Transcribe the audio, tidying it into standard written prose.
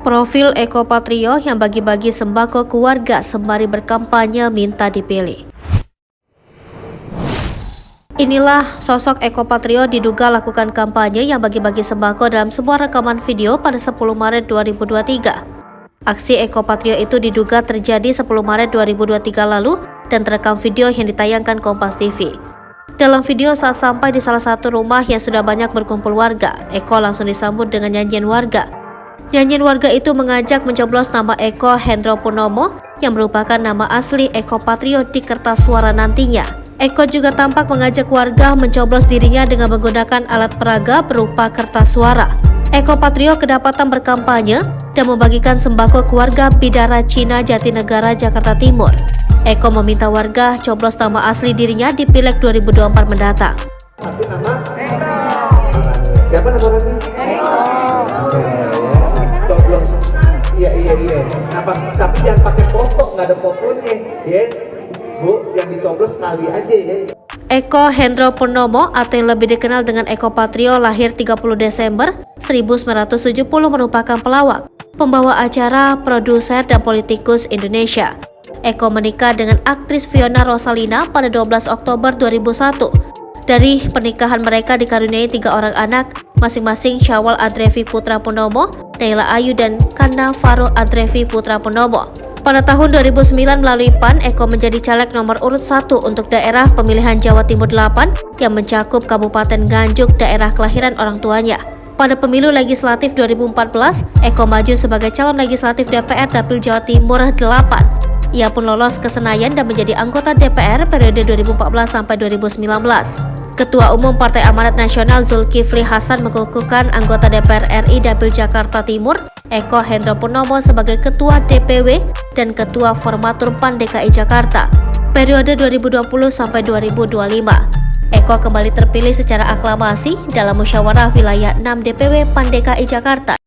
Profil Eko Patrio yang bagi-bagi sembako ke warga sembari berkampanye minta dipilih. Inilah sosok Eko Patrio diduga lakukan kampanye yang bagi-bagi sembako dalam sebuah rekaman video pada 10 Maret 2023. Aksi Eko Patrio itu diduga terjadi 10 Maret 2023 lalu dan terekam video yang ditayangkan Kompas TV. Dalam video saat sampai di salah satu rumah yang sudah banyak berkumpul warga, Eko langsung disambut dengan nyanyian warga. Nyanyian warga itu mengajak mencoblos nama Eko Hendro Purnomo yang merupakan nama asli Eko Patrio di kertas suara nantinya. Eko juga tampak mengajak warga mencoblos dirinya dengan menggunakan alat peraga berupa kertas suara. Eko Patrio kedapatan berkampanye dan membagikan sembako ke warga Bidara Cina Jatinegara, Jakarta Timur. Eko meminta warga coblos nama asli dirinya di Pileg 2024 mendatang. Tapi nama Eko. Siapa nama orangnya? Eko. Coblos. Iya. Tapi jangan pakai foto, nggak ada fotonya, ya. Bu, yang dicoblos sekali aja ya. Eko Hendro Purnomo atau yang lebih dikenal dengan Eko Patrio lahir 30 Desember 1970 merupakan pelawak, pembawa acara, produser, dan politikus Indonesia. Eko menikah dengan aktris Fiona Rosalina pada 12 Oktober 2001. Dari pernikahan mereka dikaruniai 3 orang anak, masing-masing Syawal Adrevi Putra Purnomo, Naila Ayu, dan Kana Faro Adrevi Putra Purnomo. Pada tahun 2009 melalui PAN, Eko menjadi caleg nomor urut 1 untuk daerah pemilihan Jawa Timur 8 yang mencakup Kabupaten Nganjuk, daerah kelahiran orang tuanya. Pada pemilu legislatif 2014, Eko maju sebagai calon legislatif DPR Dapil Jawa Timur 8. Ia pun lolos ke Senayan dan menjadi anggota DPR periode 2014 sampai 2019. Ketua Umum Partai Amanat Nasional Zulkifli Hasan mengukuhkan anggota DPR RI Dapil Jakarta Timur, Eko Hendro Purnomo sebagai Ketua DPW dan Ketua Formatur PAN DKI Jakarta, periode 2020 sampai 2025. Eko kembali terpilih secara aklamasi dalam musyawarah wilayah 6 DPW PAN DKI Jakarta